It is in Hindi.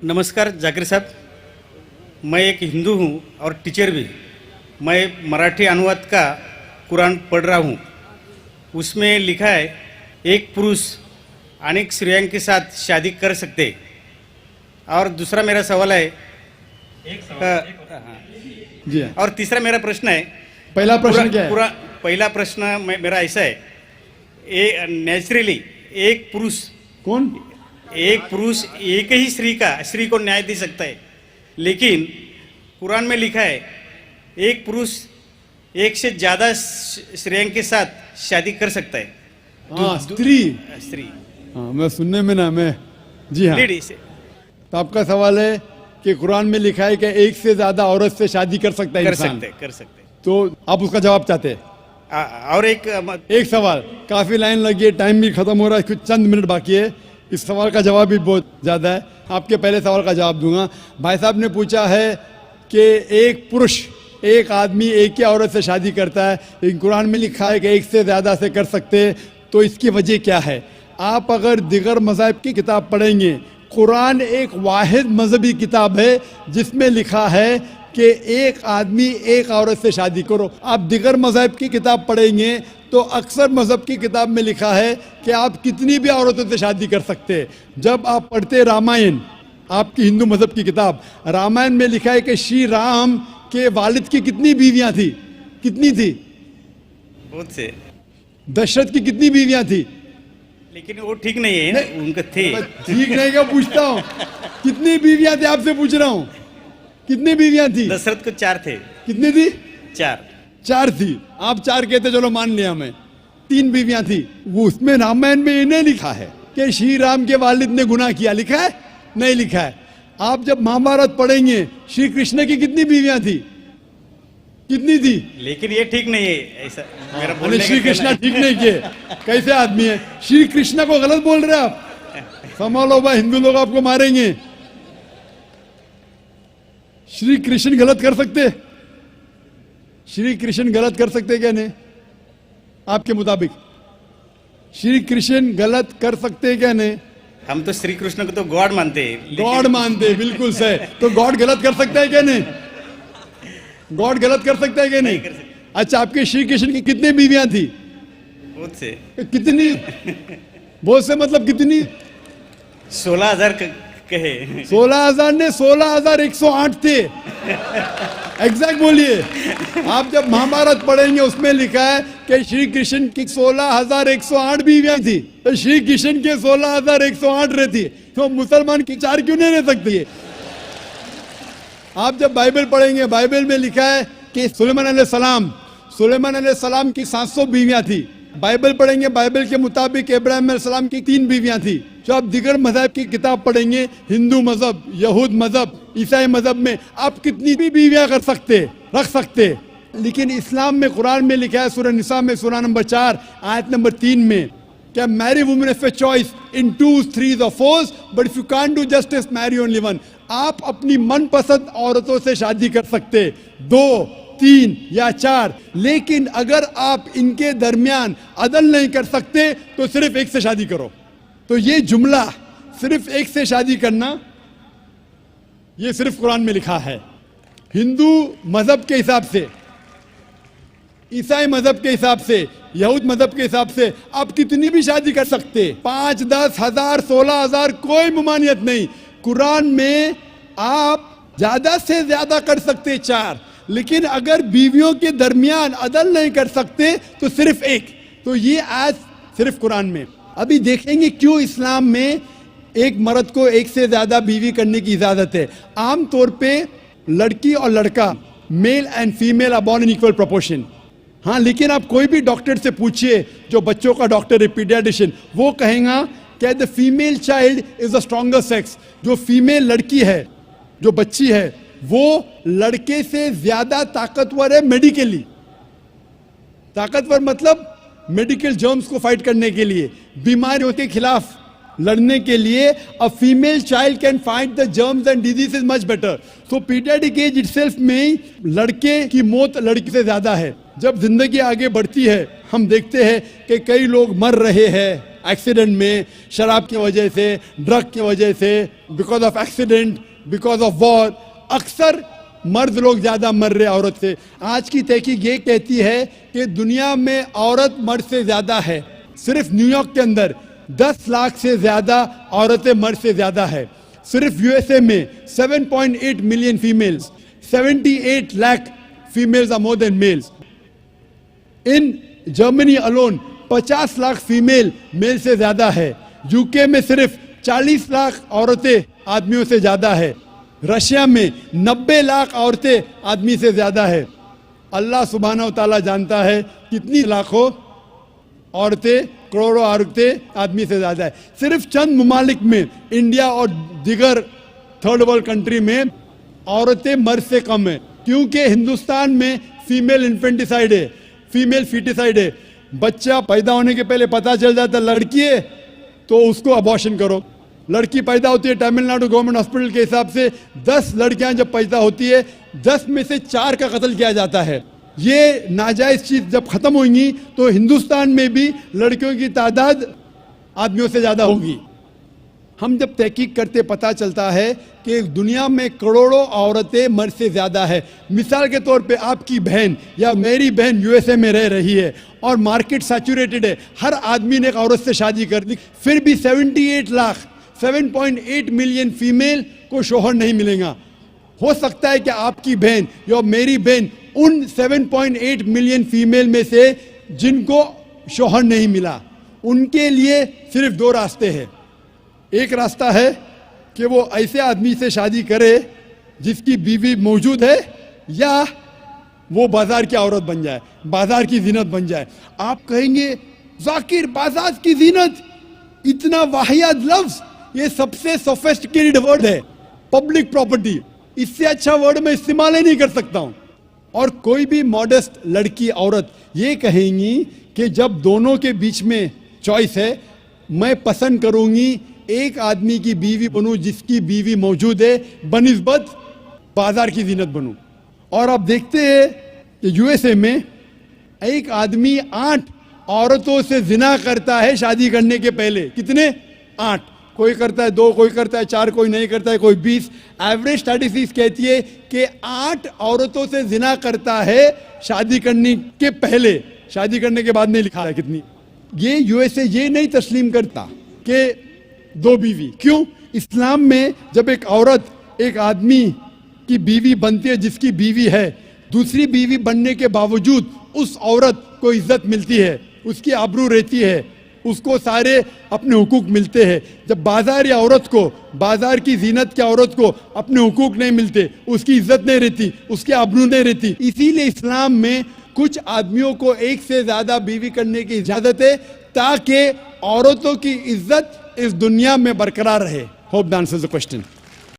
नमस्कार जाकिर साहब, मैं एक हिंदू हूँ और टीचर भी। मैं मराठी अनुवाद का कुरान पढ़ रहा हूँ। उसमें लिखा है एक पुरुष अनेक स्त्रियों के साथ शादी कर सकते। और दूसरा मेरा सवाल है जी हाँ। और तीसरा मेरा प्रश्न है, पहला प्रश्न क्या है? पहला प्रश्न मेरा ऐसा है, नेचुरली एक पुरुष एक ही स्त्री को न्याय दे सकता है, लेकिन कुरान में लिखा है एक पुरुष एक से ज्यादा स्त्रियों के साथ शादी कर सकता है। हाँ, स्त्री। हाँ, मैं सुनने में ना मैं जी हाँ। लेडीज। तो आपका सवाल है कि कुरान में लिखा है कि एक से ज्यादा औरत से शादी कर सकता है इंसान। कर सकते। तो आप उसका जवाब चाहते हैं? और एक सवाल, काफी लाइन लगी है, टाइम भी खत्म हो रहा है, कुछ चंद मिनट बाकी है। इस सवाल का जवाब भी बहुत ज्यादा है। आपके पहले सवाल का जवाब दूंगा। भाई साहब ने पूछा है कि एक पुरुष एक आदमी एक ही औरत से शादी करता है, लेकिन कुरान में लिखा है कि एक से ज्यादा से कर सकते हैं, तो इसकी वजह क्या है? आप अगर दिगर मज़हब की किताब पढ़ेंगे, कुरान एक वाहिद मजहबी किताब है जिसमें लिखा है कि एक आदमी एक औरत से शादी करो। आप दिगर मज़हब की किताब पढ़ेंगे तो अक्सर मज़हब की किताब में लिखा है कि आप कितनी भी औरतों से शादी कर सकते हैं। जब आप पढ़ते रामायण, आपकी हिंदू मज़हब की किताब, रामायण में लिखा है कि श्री राम के वालिद की कितनी बीवियां थी? कितनी थी? बहुत से। दशरथ की कितनी बीवियां थी? लेकिन वो ठीक नहीं है ना, उनका थे। ठीक नहीं क्या पूछता हूँ? कितनी बीवियां थी आपसे पूछ रहा हूँ। कितनी बीवियां थी? दशरथ को 4 थे। कितनी थी? 4 थी। आप 4 कहते, चलो मान लिया मैं। 3 बीवियां थी। वो उसमें रामायण में इन्हें लिखा है कि श्री राम के वालिद ने गुनाह किया, लिखा है? नहीं लिखा है। आप जब महाभारत पढ़ेंगे, श्री कृष्ण की कितनी बीवियां थी? कितनी थी? लेकिन ये ठीक नहीं है ऐसा मेरा बोलने का। श्री कृष्ण ठीक नहीं किए? कैसे आदमी है? श्री कृष्ण को गलत बोल रहे आप। संभालो भाई, हिंदू लोग आपको मारेंगे। श्री कृष्ण गलत कर सकते? श्री कृष्ण गलत कर सकते क्या नहीं? आपके मुताबिक श्री कृष्ण गलत कर सकते क्या नहीं? हम तो श्री कृष्ण को तो गॉड मानते हैं। गॉड मानते हैं, बिल्कुल सही। तो गॉड गलत कर सकता है क्या नहीं? गॉड गलत कर सकता है क्या नहीं? अच्छा, आपके श्री कृष्ण की कितनी बीवियां थी? बहुत से। कितनी? बहुत से मतलब कितनी? 16,000 कहे। 16,000 ने 16,108 थे। एग्जैक्ट बोलिए। आप जब महाभारत पढ़ेंगे उसमें लिखा है कि श्री कृष्ण की 16,108 बीवियां थी। तो श्री कृष्ण के 16,108 रहती, तो मुसलमान की 4 क्यों नहीं रह सकती है? आप जब बाइबल पढ़ेंगे, बाइबल में लिखा है कि सुलेमान अलैहिस्सलाम की 700 बीवियां थी। बाइबल पढ़ेंगे, बाइबल के मुताबिक इब्राहिम अलैहिस्सलाम की 3 बीवियां थी। जो आप दिगर मजहब की किताब पढ़ेंगे, हिंदू मजहब, यहूद मजहब, ईसाई मजहब में आप कितनी भी बीवियां कर सकते, रख सकते। लेकिन इस्लाम में, कुरान में लिखा है सूरह निसा में सूरह नंबर 4 आयत नंबर 3 में, क्या marry women if a choice in 2, 3 or 4, but if you can't do justice marry only one. आप अपनी मनपसंद औरतों से शादी कर सकते, 2, 3 या 4, लेकिन अगर आप इनके दरमियान अदल नहीं कर सकते तो सिर्फ एक से शादी करो। तो ये जुमला सिर्फ एक से शादी करना, ये सिर्फ कुरान में लिखा है। हिंदू मजहब के हिसाब से, ईसाई मजहब के हिसाब से, यहूद मजहब के हिसाब से आप कितनी भी शादी कर सकते, 5, 10, 1000, 16,000, कोई ममानियत नहीं। कुरान में आप ज्यादा से ज्यादा कर सकते 4, लेकिन अगर बीवियों के दरमियान अदल नहीं कर सकते तो सिर्फ एक। तो ये आज सिर्फ कुरान में। अभी देखेंगे क्यों इस्लाम में एक मर्द को एक से ज्यादा बीवी करने की इजाजत है। आमतौर पे लड़की और लड़का, male and female are born in equal proportion. हाँ, लेकिन आप कोई भी डॉक्टर से पूछिए, जो बच्चों का डॉक्टर है, पीडियाट्रिशियन, वो कहेगा कि the female child is the stronger sex. जो फीमेल लड़की है, जो बच्ची है, वो लड़के से ज्यादा ताकतवर है मेडिकली। ताकतवर मतलब मेडिकल जर्म्स को फाइट करने के लिए, बीमारियों के खिलाफ लड़ने के लिए। A female child can fight the germs and diseases much better. So paediatric age itself में लड़के की मौत लड़की से ज्यादा है। जब जिंदगी आगे बढ़ती है, हम देखते हैं कि कई लोग मर रहे हैं, एक्सीडेंट में, शराब की वजह से, ड्रग की वजह से, because of accident, because of war, अक्सर मर्द लोग ज्यादा मर रहे औरत से। आज की तहकीक ये कहती है कि दुनिया में औरत मर्द से ज्यादा है। सिर्फ न्यूयॉर्क के अंदर 10 लाख से ज्यादा औरतें मर्द से ज्यादा है। सिर्फ यूएसए में 7.8 million females, 78 lakh females are more than males. In Germany alone 50 lakh female male से ज्यादा है। यूके में सिर्फ 40 लाख औरतें आदमियों से ज्यादा है। रशिया में 90 लाख औरतें आदमी से ज्यादा है। अल्लाह सुब्हानहू तआला जानता है कितनी लाखों औरतें, करोड़ों औरतें आदमी से ज्यादा है। सिर्फ चंद ममालिक में, इंडिया और दीगर थर्ड वर्ल्ड कंट्री में औरतें मर्द से कम है, क्योंकि हिंदुस्तान में फीमेल इन्फेंटिसाइड है, फीमेल फीटिसाइड है। बच्चा पैदा होने के पहले पता चल जाता लड़की है तो उसको अबॉर्शन करो। लड़की पैदा होती है, तमिलनाडु गवर्नमेंट हॉस्पिटल के हिसाब से 10 लड़कियां जब पैदा होती है, 10 में से 4 का कत्ल किया जाता है। ये नाजायज चीज जब खत्म होंगी तो हिंदुस्तान में भी लड़कियों की तादाद आदमियों से ज्यादा होगी। हम जब तहकीक करते पता चलता है कि दुनिया में करोड़ों औरतें मर्द से ज्यादा है। मिसाल के तौर पे आपकी बहन या मेरी बहन यूएसए में रह रही है और मार्केट सैचुरेटेड है, हर आदमी ने एक औरत से शादी कर दी, फिर भी 78 लाख 7.8 मिलियन फीमेल को शोहर नहीं मिलेगा। हो सकता है कि आपकी बहन या मेरी बहन उन 7.8 मिलियन फीमेल में से जिनको शोहर नहीं मिला, उनके लिए सिर्फ 2 रास्ते हैं। एक रास्ता है कि वो ऐसे आदमी से शादी करे जिसकी बीवी मौजूद है, या वो बाजार की औरत बन जाए, बाजार की जीनत बन जाए। आप कहेंगे जाकिर बाजार की जीनत, इतना वाहियात लफ्ज, ये सबसे सोफिस्टिकेटेड वर्ड है, पब्लिक प्रॉपर्टी, इससे अच्छा वर्ड मैं इस्तेमाल ही नहीं कर सकता हूं। और कोई भी मॉडेस्ट लड़की औरत ये कहेंगी कि जब दोनों के बीच में चॉइस है, मैं पसंद करूंगी एक आदमी की बीवी बनूं जिसकी बीवी मौजूद है बनिस्बत बाजार की जीनत बनूं। और आप देखते हैं कि यूएसए में एक आदमी 8 औरतों से जिना करता है शादी करने के पहले। कितने? 8। कोई करता है 2, कोई करता है 4, कोई नहीं करता है, कोई 20। एवरेज स्टैटिस्टिक्स कहती है कि 8 औरतों से जिना करता है शादी करने के पहले, शादी करने के बाद नहीं लिखा है कितनी। ये यूएसए ये नहीं तस्लीम करता कि 2 बीवी। क्यों? इस्लाम में जब एक औरत एक आदमी की बीवी बनती है जिसकी बीवी है, दूसरी बीवी बनने के बावजूद उस औरत को इज्जत मिलती है, उसकी आबरू रहती है, उसको सारे अपने हुकूक मिलते हैं। जब बाजारी औरत को, बाजार की जीनत की औरत को अपने हुकूक नहीं मिलते, उसकी इज्जत नहीं रहती, उसकी आबरू नहीं रहती। इसीलिए इस्लाम में कुछ आदमियों को एक से ज्यादा बीवी करने की इजाजत है, ताकि औरतों की इज्जत इस दुनिया में बरकरार रहे। Hope that answers the question.